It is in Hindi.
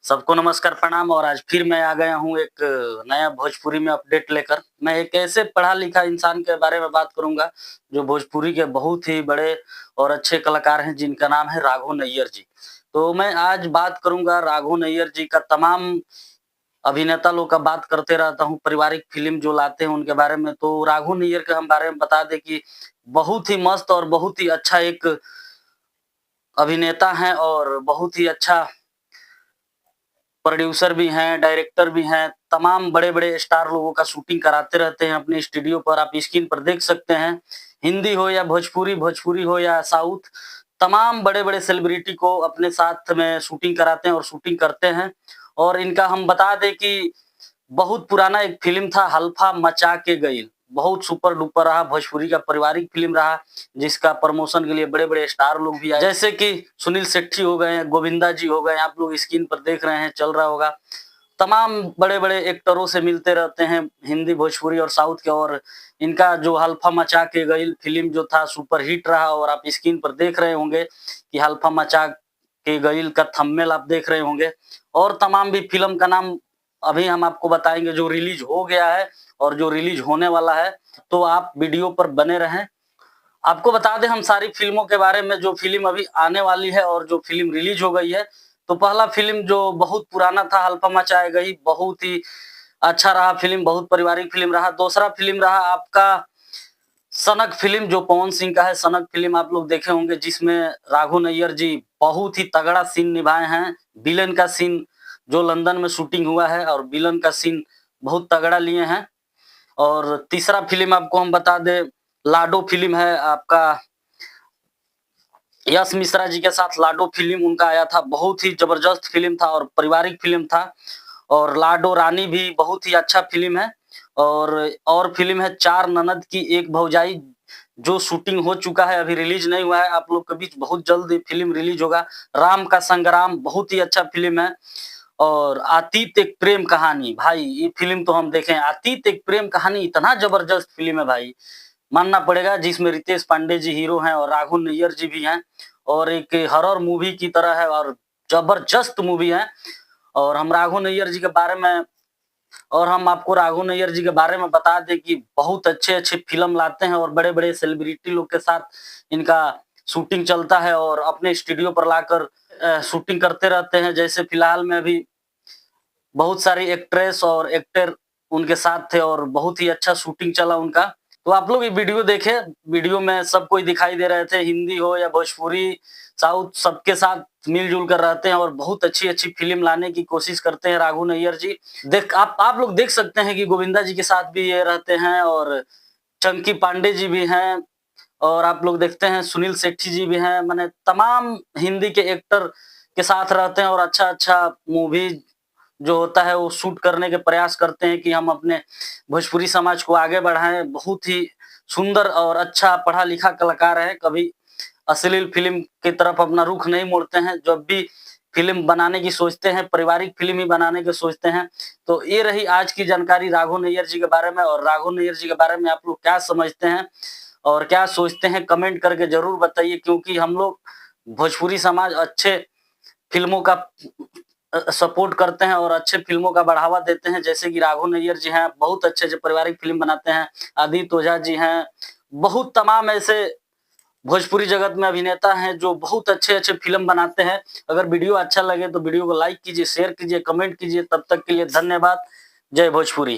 सबको नमस्कार प्रणाम और आज फिर मैं आ गया हूँ एक नया भोजपुरी में अपडेट लेकर। मैं एक ऐसे पढ़ा-लिखा इंसान के बारे में बात करूँगा, जो भोजपुरी के बहुत ही बड़े और अच्छे कलाकार हैं, जिनका नाम है राघव नैयर जी। तो मैं आज बात करूँगा राघव नैयर जी का तमाम अभिनेता लोग का बात करते रहता हूँ, पारिवारिक फ़िल्म जो लाते हैं उनके बारे में। तो राघव नैयर के हम बारे में बता दें कि बहुत ही मस्त और बहुत ही अच्छा एक अभिनेता हैं और बहुत ही अच्छा प्रोड्यूसर भी हैं, डायरेक्टर भी हैं, तमाम बड़े-बड़े स्टार लोगों का शूटिंग कराते रहते हैं अपने स्टूडियो पर, आप स्क्रीन पर देख सकते हैं। हिंदी हो या भोजपुरी, भोजपुरी हो या साउथ, तमाम बड़े-बड़े सेलिब्रिटी को अपने साथ में शूटिंग कराते हैं और शूटिंग करते हैं। और इनका हम बता दें कि बहुत पुराना एक फ़िल्म था हल्फा मचा के गइल, बहुत सुपर डुपर रहा, भोजपुरी का पारिवारिक फ़िल्म रहा, जिसका प्रमोशन के लिए बड़े-बड़े स्टार लोग भी आए, जैसे कि सुनील शेट्टी हो गए, गोविंदा जी हो गए, आप लोग स्क्रीन पर देख रहे हैं, चल रहा होगा। तमाम बड़े-बड़े एक्टरों से मिलते रहते हैं, हिंदी, भोजपुरी और साउथ के। और इनका जो हल्फा मचा के गइल फ़िल्म जो था सुपर हिट रहा और आप स्क्रीन पर देख रहे होंगे कि हल्फा मचा के गइल का थंबनेल आप देख रहे होंगे। और तमाम भी फ़िल्म का नाम अभी हम आपको बताएँगे जो रिलीज़ हो गया है और जो रिलीज़ होने वाला है, तो आप वीडियो पर बने रहें। आपको बता दें हम सारी फ़िल्मों के बारे में, जो फ़िल्म अभी आने वाली है और जो फ़िल्म रिलीज़ हो गई है। तो पहला फ़िल्म जो बहुत पुराना था हल्फा मचाए गई, बहुत ही अच्छा रहा फ़िल्म, बहुत पारिवारिक फ़िल्म रहा। दूसरा फ़िल्म रहा आपका सनक फ़िल्म, जो पवन सिंह का है। सनक फ़िल्म आप लोग देखे होंगे, जिसमें राघव नैयर जी बहुत ही तगड़ा सीन निभाए हैं। विलेन का सीन जो लंदन में शूटिंग हुआ है और विलेन का सीन बहुत तगड़ा लिए हैं। और तीसरा फ़िल्म आपको हम बता दें, लाडो फ़िल्म है आपका, यश मिश्रा जी के साथ लाडो फ़िल्म उनका आया था, बहुत ही ज़बरदस्त फ़िल्म था और पारिवारिक फ़िल्म था। और लाडो रानी भी बहुत ही अच्छा फ़िल्म है। और फ़िल्म है चार ननद की एक भौजाई, जो शूटिंग हो चुका है, अभी रिलीज़ नहीं हुआ है, आप लोग के बीच बहुत जल्द फ़िल्म रिलीज़ होगा। राम का संग्राम बहुत ही अच्छा फ़िल्म है। और अतीत एक प्रेम कहानी, भाई ये फ़िल्म तो हम देखे हैं। अतीत एक प्रेम कहानी इतना ज़बरदस्त फ़िल्म है भाई, मानना पड़ेगा, जिसमें रितेश पांडे जी हीरो हैं और राघव नैयर जी भी हैं। और एक हॉरर मूवी की तरह है और ज़बरदस्त मूवी है। और हम राघव नैयर जी के बारे में और हम आपको राघव नैयर जी के बारे में बता दें कि बहुत अच्छे-अच्छे फ़िल्म लाते हैं और बड़े-बड़े सेलिब्रिटी लोग के साथ इनका शूटिंग चलता है और अपने स्टूडियो पर लाकर शूटिंग करते रहते हैं। जैसे फिलहाल में अभी बहुत सारी एक्ट्रेस और एक्टर उनके साथ थे और बहुत ही अच्छा शूटिंग चला उनका। तो आप लोग ये वीडियो देखें, वीडियो में सब कोई दिखाई दे रहे थे, हिंदी हो या भोजपुरी, साउथ, सबके साथ मिल-जुल कर रहते हैं और बहुत अच्छी-अच्छी फ़िल्म लाने की कोशिश करते हैं राघव नैयर जी। आप लोग देख सकते हैं कि गोविंदा जी के साथ भी ये रहते हैं और चंकी पांडे जी भी हैं और आप लोग देखते हैं सुनील शेट्टी जी भी हैं। माने तमाम हिंदी के एक्टर के साथ रहते हैं और अच्छा-अच्छा मूवी जो होता है वो शूट करने के प्रयास करते हैं कि हम अपने भोजपुरी समाज को आगे बढ़ाएँ। बहुत ही सुंदर और अच्छा पढ़ा-लिखा कलाकार है, कभी अश्लील फ़िल्म की तरफ अपना रुख नहीं मोड़ते हैं। जब भी फ़िल्म बनाने की सोचते हैं, पारिवारिक फ़िल्म ही बनाने की सोचते हैं। तो ये रही आज की जानकारी राघव नैयर जी के बारे में। और राघव नैयर जी के बारे में आप लोग क्या समझते हैं और क्या सोचते हैं, कमेंट करके ज़रूर बताइए, क्योंकि हम लोग भोजपुरी समाज अच्छे फ़िल्मों का सपोर्ट करते हैं और अच्छे फ़िल्मों का बढ़ावा देते हैं। जैसे कि राघव नैयर जी हैं, बहुत अच्छे-अच्छे पारिवारिक फ़िल्म बनाते हैं। आदित्य ओझा जी हैं, बहुत तमाम ऐसे भोजपुरी जगत में अभिनेता हैं जो बहुत अच्छे-अच्छे फ़िल्म बनाते हैं। अगर वीडियो अच्छा लगे तो वीडियो को लाइक कीजिए, शेयर कीजिए, कमेंट कीजिए। तब तक के लिए धन्यवाद। जय भोजपुरी।